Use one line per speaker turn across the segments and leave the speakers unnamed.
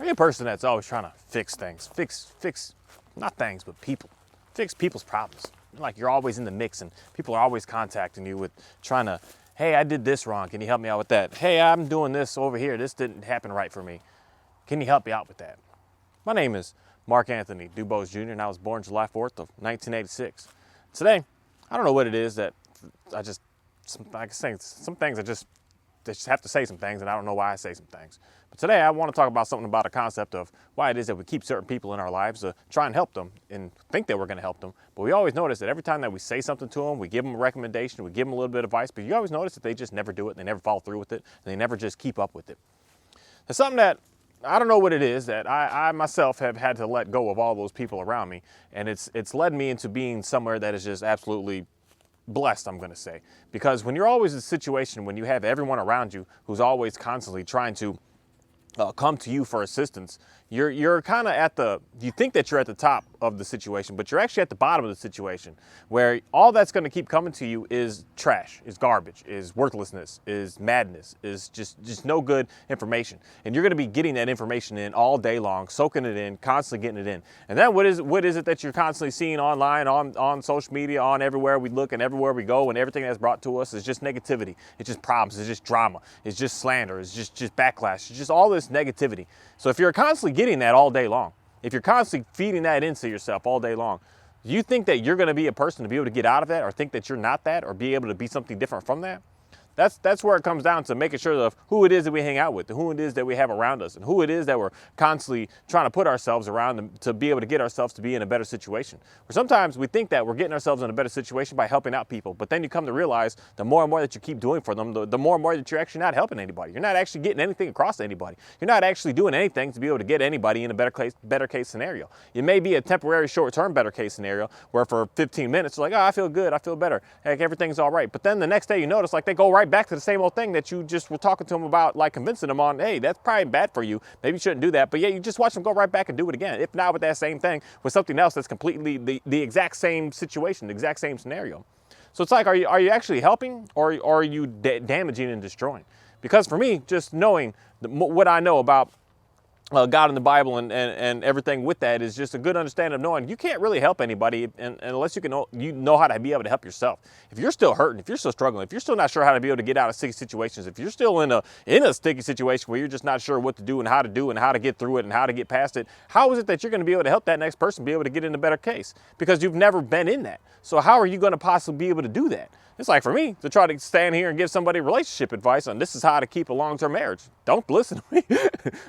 Are you a person that's always trying to fix things? Fix, not things, but people. Fix people's problems. Like you're always in the mix and people are always contacting you with trying to, hey, I did this wrong. Can you help me out with that? Hey, I'm doing this over here. This didn't happen right for me. Can you help me out with that? My name is Mark Anthony Dubose Jr. and I was born July 4th of 1986. Today, I don't know what it is that I just, like I say, some things I just have to say some things and I don't know why I say some things. But today I want to talk about something about a concept of why it is that we keep certain people in our lives to try and help them and think that we're going to help them. But we always notice that every time that we say something to them, we give them a recommendation, we give them a little bit of advice, but you always notice that they just never do it, they never follow through with it, and they never just keep up with it. It's something that I don't know what it is that I myself have had to let go of all those people around me, and it's led me into being somewhere that is just absolutely blessed, I'm going to say. Because when you're always in a situation when you have everyone around you who's always constantly trying to come to you for assistance, you're kind of you think that you're at the top of the situation, but you're actually at the bottom of the situation, where all that's going to keep coming to you is trash, is garbage, is worthlessness, is madness, is just no good information. And you're going to be getting that information in all day long, soaking it in, constantly getting it in. And then what is it that you're constantly seeing online, on social media, on everywhere we look and everywhere we go, and everything that's brought to us is just negativity. It's just problems, it's just drama, it's just slander, it's just backlash, it's just all this negativity. So if you're constantly getting that all day long, if you're constantly feeding that into yourself all day long, you think that you're going to be a person to be able to get out of that, or think that you're not that, or be able to be something different from that? That's where it comes down to making sure of who it is that we hang out with, who it is that we have around us, and who it is that we're constantly trying to put ourselves around to be able to get ourselves to be in a better situation. Or sometimes we think that we're getting ourselves in a better situation by helping out people, but then you come to realize the more and more that you keep doing for them, the more and more that you're actually not helping anybody. You're not actually getting anything across to anybody. You're not actually doing anything to be able to get anybody in a better case scenario. It may be a temporary short-term better case scenario where for 15 minutes you're like, oh, I feel good, I feel better, like everything's all right. But then the next day you notice like they go right back to the same old thing that you just were talking to them about, like convincing them on, hey, that's probably bad for you, maybe you shouldn't do that, but yeah, you just watch them go right back and do it again, if not with that same thing, with something else that's completely the exact same situation, the exact same scenario. So it's like, are you actually helping, or are you damaging and destroying? Because for me, just knowing what I know about God in the Bible and everything with that is just a good understanding of knowing you can't really help anybody unless you know how to be able to help yourself. If you're still hurting, if you're still struggling, if you're still not sure how to be able to get out of sticky situations, if you're still in a sticky situation where you're just not sure what to do and how to get through it and how to get past it, how is it that you're going to be able to help that next person be able to get in a better case? Because you've never been in that. So how are you going to possibly be able to do that? It's like for me to try to stand here and give somebody relationship advice on this is how to keep a long-term marriage. Don't listen to me.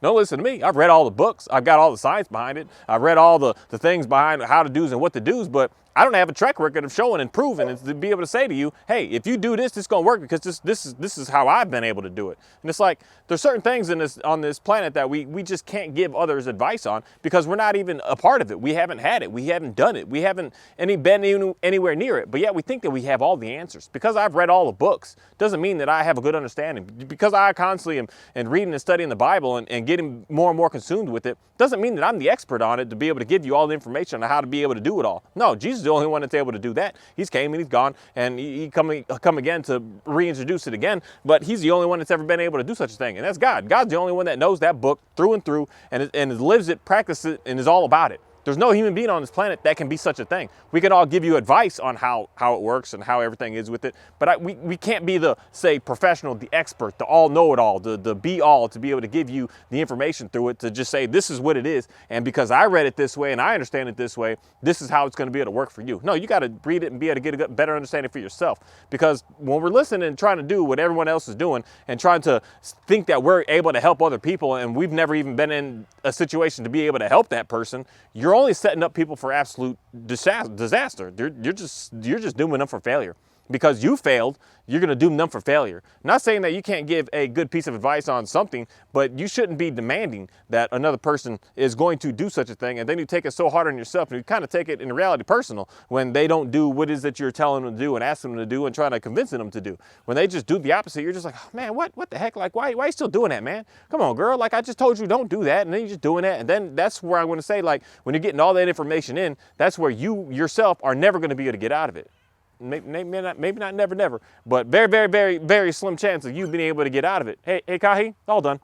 Don't listen to me. I've read all the books. I've got all the science behind it. I've read all the things behind how to do's and what to do's, but I don't have a track record of showing and proving and to be able to say to you, hey, if you do this, it's going to work because this is how I've been able to do it. And it's like there's certain things on this planet that we just can't give others advice on because we're not even a part of it. We haven't had it. We haven't done it. We haven't been anywhere near it. But yet we think that we have all the answers. Because I've read all the books doesn't mean that I have a good understanding. Because I constantly am reading and studying the Bible and getting more and more consumed with it doesn't mean that I'm the expert on it to be able to give you all the information on how to be able to do it all. No, Jesus is the only one that's able to do that. He's came and he's gone, and he come again to reintroduce it again, but he's the only one that's ever been able to do such a thing, and that's God. God's the only one that knows that book through and through and lives it, practices it, and is all about it. There's no human being on this planet that can be such a thing. We can all give you advice on how it works and how everything is with it, but we can't be the, say, professional, the expert, the all-know-it-all, the be-all to be able to give you the information through it, to just say, this is what it is, and because I read it this way and I understand it this way, this is how it's going to be able to work for you. No, you got to read it and be able to get a better understanding for yourself, because when we're listening and trying to do what everyone else is doing and trying to think that we're able to help other people and we've never even been in a situation to be able to help that person, you're only setting up people for absolute disaster. You're just dooming them for failure. Because you failed, you're going to doom them for failure. Not saying that you can't give a good piece of advice on something, but you shouldn't be demanding that another person is going to do such a thing, and then you take it so hard on yourself, and you kind of take it in reality personal when they don't do what it is that you're telling them to do and asking them to do and trying to convince them to do. When they just do the opposite, you're just like, oh, man, what the heck? Like, why are you still doing that, man? Come on, girl. Like, I just told you don't do that, and then you're just doing that. And then that's where I want to say, like, when you're getting all that information in, that's where you yourself are never going to be able to get out of it. Maybe not never, but very, very, very, very slim chance of you being able to get out of it. Hey, Kahi, all done.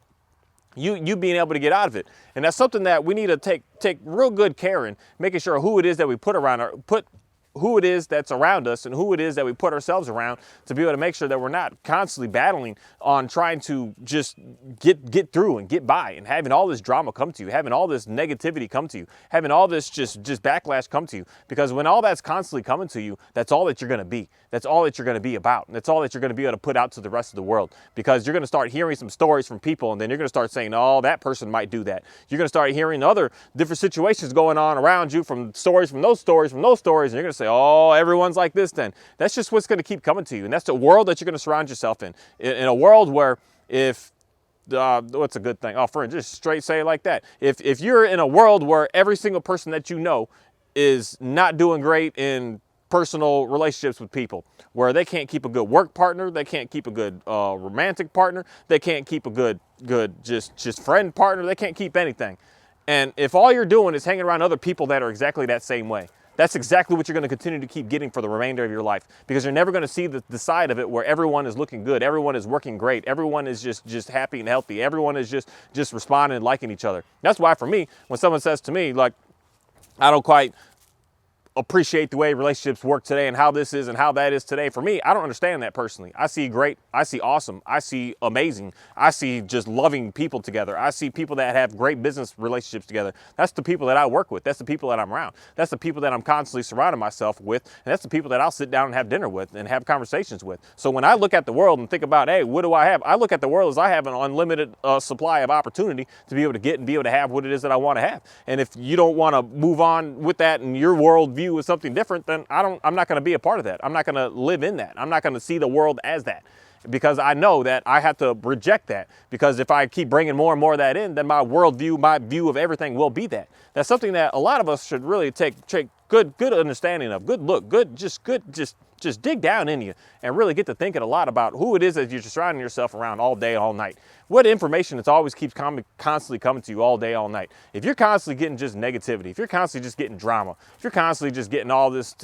you being able to get out of it. And that's something that we need to take real good care in, making sure who it is that we put around who it is that's around us and who it is that we put ourselves around, to be able to make sure that we're not constantly battling on trying to just get through and get by, and having all this drama come to you, having all this negativity come to you, having all this just backlash come to you. Because when all that's constantly coming to you, that's all that you're going to be. That's all that you're going to be about. And that's all that you're going to be able to put out to the rest of the world, because you're going to start hearing some stories from people, and then you're going to start saying, oh, that person might do that. You're going to start hearing other different situations going on around you, from stories, from those stories, and you're going to say, oh, everyone's like this then. That's just what's going to keep coming to you. And that's the world that you're going to surround yourself in a world where, if what's a good thing? Oh, friend, just straight say it like that. If you're in a world where every single person that you know is not doing great in personal relationships with people, where they can't keep a good work partner, they can't keep a good romantic partner, they can't keep a good just friend partner, they can't keep anything. And if all you're doing is hanging around other people that are exactly that same way, that's exactly what you're going to continue to keep getting for the remainder of your life, because you're never going to see the side of it where everyone is looking good, everyone is working great, everyone is just happy and healthy, everyone is just responding and liking each other. That's why, for me, when someone says to me, like, I don't quite appreciate the way relationships work today and how this is and how that is today. For me, I don't understand that personally. I see great, I see awesome, I see amazing, I see just loving people together. I see people that have great business relationships together. That's the people that I work with. That's the people that I'm around. That's the people that I'm constantly surrounding myself with. And that's the people that I'll sit down and have dinner with and have conversations with. So when I look at the world and think about, hey, what do I have? I look at the world as I have an unlimited supply of opportunity to be able to get and be able to have what it is that I want to have. And if you don't want to move on with that and your worldview is something different, then I'm not going to be a part of that. I'm not going to live in that. I'm not going to see the world as that, because I know that I have to reject that. Because if I keep bringing more and more of that in, then my worldview, my view of everything will be that. That's something that a lot of us should really take good understanding of, just dig down in you and really get to thinking a lot about who it is that you're surrounding yourself around all day, all night. What information that's always keeps constantly coming to you all day, all night. If you're constantly getting just negativity, if you're constantly just getting drama, if you're constantly just getting all this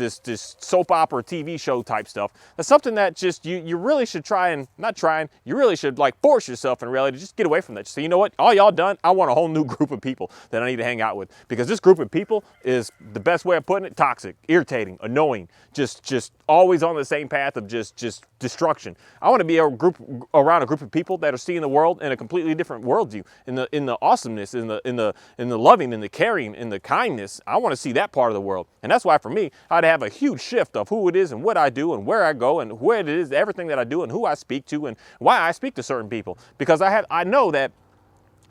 soap opera TV show type stuff, that's something that just you really should you really should like force yourself in reality to just get away from that. Just say, you know what, all y'all done, I want a whole new group of people that I need to hang out with, because this group of people is, the best way of putting it, toxic, irritating, annoying, just always on the same path of just destruction. I want to be around a group of people that are seeing the world in a completely different worldview, in the awesomeness, in the loving, in the caring, in the kindness. I want to see that part of the world. And that's why, for me, I'd have a huge shift of who it is and what I do and where I go and where it is, everything that I do and who I speak to and why I speak to certain people. Because I know that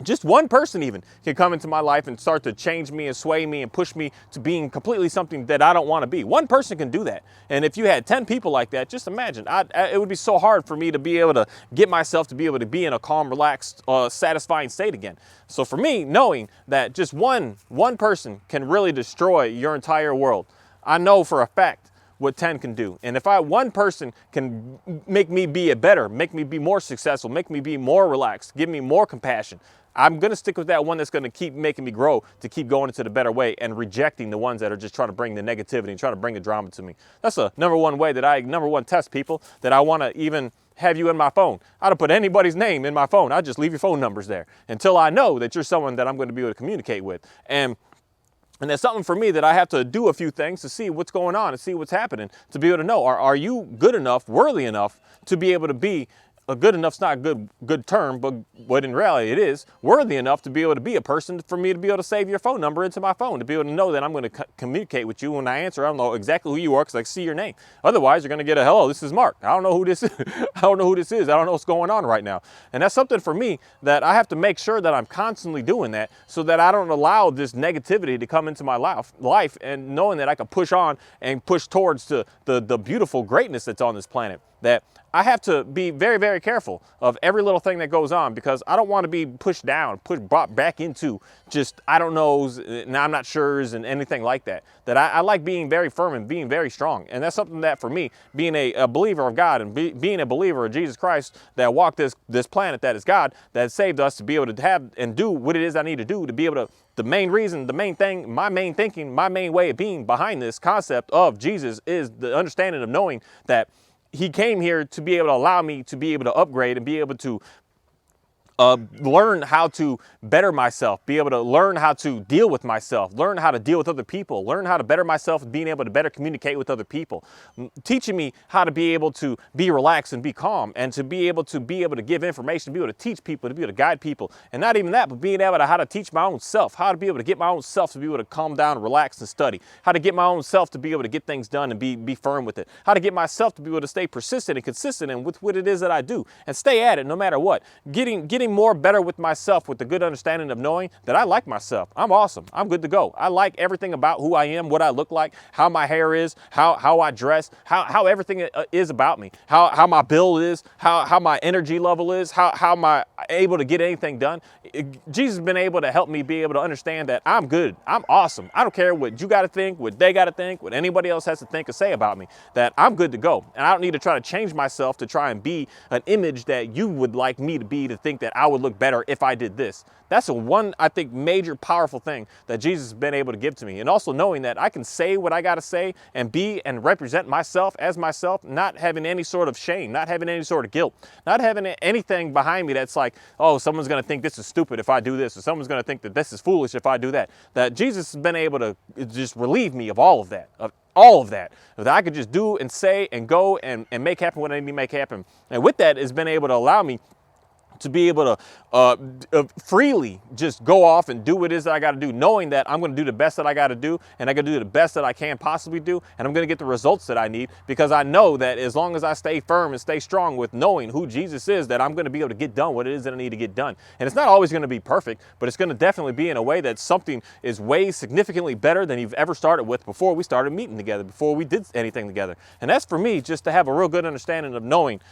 just one person even can come into my life and start to change me and sway me and push me to being completely something that I don't want to be. One person can do that. And if you had 10 people like that, just imagine, it would be so hard for me to be able to get myself to be able to be in a calm, relaxed, satisfying state again. So for me, knowing that just one person can really destroy your entire world, I know for a fact what 10 can do. And if one person can make me be better, make me be more successful, make me be more relaxed, give me more compassion, I'm going to stick with that one that's going to keep making me grow, to keep going into the better way and rejecting the ones that are just trying to bring the negativity and trying to bring the drama to me. That's the number one test, people, that I want to even have you in my phone. I don't put anybody's name in my phone. I just leave your phone numbers there until I know that you're someone that I'm going to be able to communicate with. And that's something for me that I have to do a few things to see what's going on and see what's happening, to be able to know, are you good enough, worthy enough to be able to be good enough's not a good term, but what in reality it is, worthy enough to be able to be a person for me to be able to save your phone number into my phone, to be able to know that I'm going to communicate with you when I answer. I don't know exactly who you are because I see your name. Otherwise, you're going to get a hello, this is Mark. I don't know who this is. I don't know who this is. I don't know what's going on right now. And that's something for me that I have to make sure that I'm constantly doing that, so that I don't allow this negativity to come into my life, and knowing that I can push on and push towards the beautiful greatness that's on this planet. That I have to be very, very careful of every little thing that goes on, because I don't want to be pushed down, brought back into just I don't knows and I'm not sure's and anything like that. That I like being very firm and being very strong. And that's something that for me, being a believer of God and being a believer of Jesus Christ that walked this planet that is God, that saved us to be able to have and do what it is I need to do to be able to. The main reason, the main thing, my main thinking, my main way of being behind this concept of Jesus is the understanding of knowing that He came here to be able to allow me to be able to upgrade and be able to learn how to better myself, be able to learn how to deal with myself, learn how to deal with other people, learn how to better myself and being able to better communicate with other people, teaching me how to be able to be relaxed and be calm and to be able to give information, to be able to teach people, to be able to guide people. And not even that, but being able to how to teach my own self, how to be able to get my own self to be able to calm down, relax and study, how to get my own self to be able to get things done and be firm with it, how to get myself to be able to stay persistent and consistent and with what it is that I do and stay at it no matter what. Getting more better with myself with the good understanding of knowing that I like myself. I'm awesome. I'm good to go. I like everything about who I am, what I look like, how my hair is, how I dress, how everything is about me, how my build is, how my energy level is, how my able to get anything done. Jesus has been able to help me be able to understand that I'm good. I'm awesome. I don't care what you got to think, what they got to think, what anybody else has to think or say about me, that I'm good to go. And I don't need to try to change myself to try and be an image that you would like me to be, to think that I would look better if I did this. That's one, I think, major powerful thing that Jesus has been able to give to me. And also knowing that I can say what I got to say and be and represent myself as myself, not having any sort of shame, not having any sort of guilt, not having anything behind me that's like, oh, someone's going to think this is stupid if I do this, or someone's going to think that this is foolish if I do that. That Jesus has been able to just relieve me of all of that, that I could just do and say and go and make happen what I need to make happen. And with that, it's been able to allow me to be able to freely just go off and do what it is that I got to do, knowing that I'm going to do the best that I got to do, and I got to do the best that I can possibly do, and I'm going to get the results that I need, because I know that as long as I stay firm and stay strong with knowing who Jesus is, that I'm going to be able to get done what it is that I need to get done. And it's not always going to be perfect, but it's going to definitely be in a way that something is way significantly better than you've ever started with before we started meeting together, before we did anything together. And that's for me, just to have a real good understanding of knowing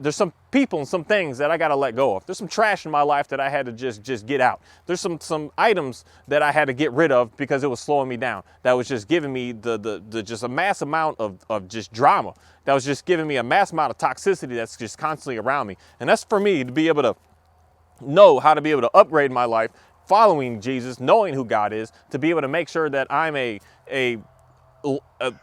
there's some people and some things that I got to let go of. There's some trash in my life that I had to just get out. There's some items that I had to get rid of because it was slowing me down. That was just giving me the just a mass amount of just drama. That was just giving me a mass amount of toxicity that's just constantly around me. And that's for me to be able to know how to be able to upgrade my life, following Jesus, knowing who God is, to be able to make sure that I'm a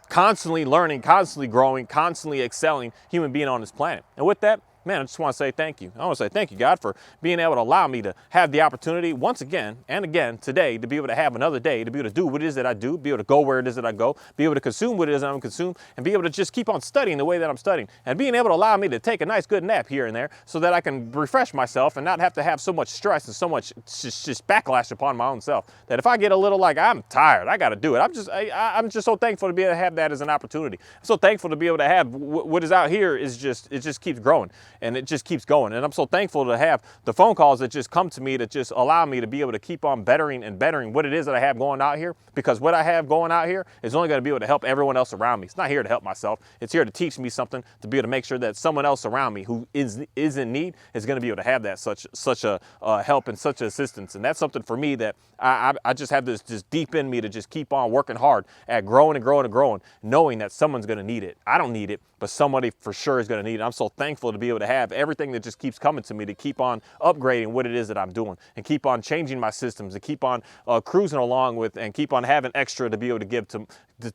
constantly learning, constantly growing, constantly excelling human being on this planet. And with that, man, I just want to say thank you. I want to say thank you, God, for being able to allow me to have the opportunity once again and again today to be able to have another day, to be able to do what it is that I do, be able to go where it is that I go, be able to consume what it is that I'm consuming, and be able to just keep on studying the way that I'm studying, and being able to allow me to take a nice good nap here and there so that I can refresh myself and not have to have so much stress and so much just backlash upon my own self. That if I get a little like, I'm tired, I got to do it. I'm just so thankful to be able to have that as an opportunity. I'm so thankful to be able to have what is out here is just, it just keeps growing. And it just keeps going. And I'm so thankful to have the phone calls that just come to me to just allow me to be able to keep on bettering and bettering what it is that I have going out here, because what I have going out here is only going to be able to help everyone else around me. It's not here to help myself. It's here to teach me something, to be able to make sure that someone else around me who is in need is going to be able to have that such a help and such assistance. And that's something for me that I just have this just deep in me to just keep on working hard at growing and growing and growing, knowing that someone's going to need it. I don't need it, but somebody for sure is going to need it. I'm so thankful to be able to have everything that just keeps coming to me, to keep on upgrading what it is that I'm doing, and keep on changing my systems, and keep on cruising along with, and keep on having extra to be able to give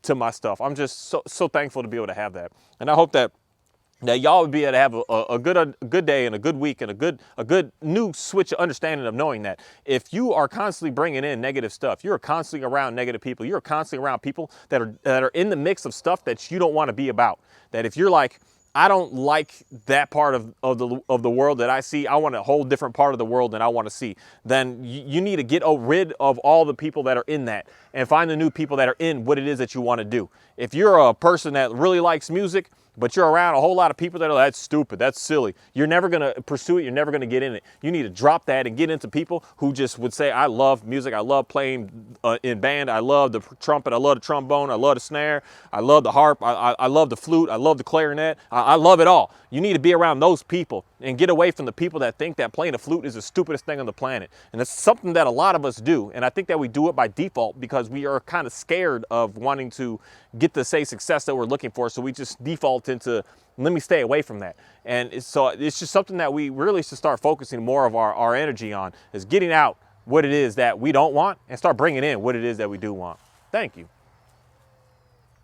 to my stuff. I'm just so thankful to be able to have that. And I hope that y'all would be able to have a good day and a good week and a good new switch of understanding of knowing that if you are constantly bringing in negative stuff, you're constantly around negative people, you're constantly around people that are in the mix of stuff that you don't want to be about. That if you're like, I don't like that part of the world that I see, I want a whole different part of the world than I want to see, then you need to get rid of all the people that are in that and find the new people that are in what it is that you want to do. If you're a person that really likes music, but you're around a whole lot of people that are, that's stupid, that's silly, you're never going to pursue it, you're never going to get in it. You need to drop that and get into people who just would say, I love music, I love playing in band, I love the trumpet, I love the trombone, I love the snare, I love the harp, I love the flute, I love the clarinet, I love it all. You need to be around those people and get away from the people that think that playing a flute is the stupidest thing on the planet. And it's something that a lot of us do. And I think that we do it by default because we are kind of scared of wanting to get the success that we're looking for. So we just default into, let me stay away from that. And so it's just something that we really should start focusing more of our energy on, is getting out what it is that we don't want and start bringing in what it is that we do want. Thank you.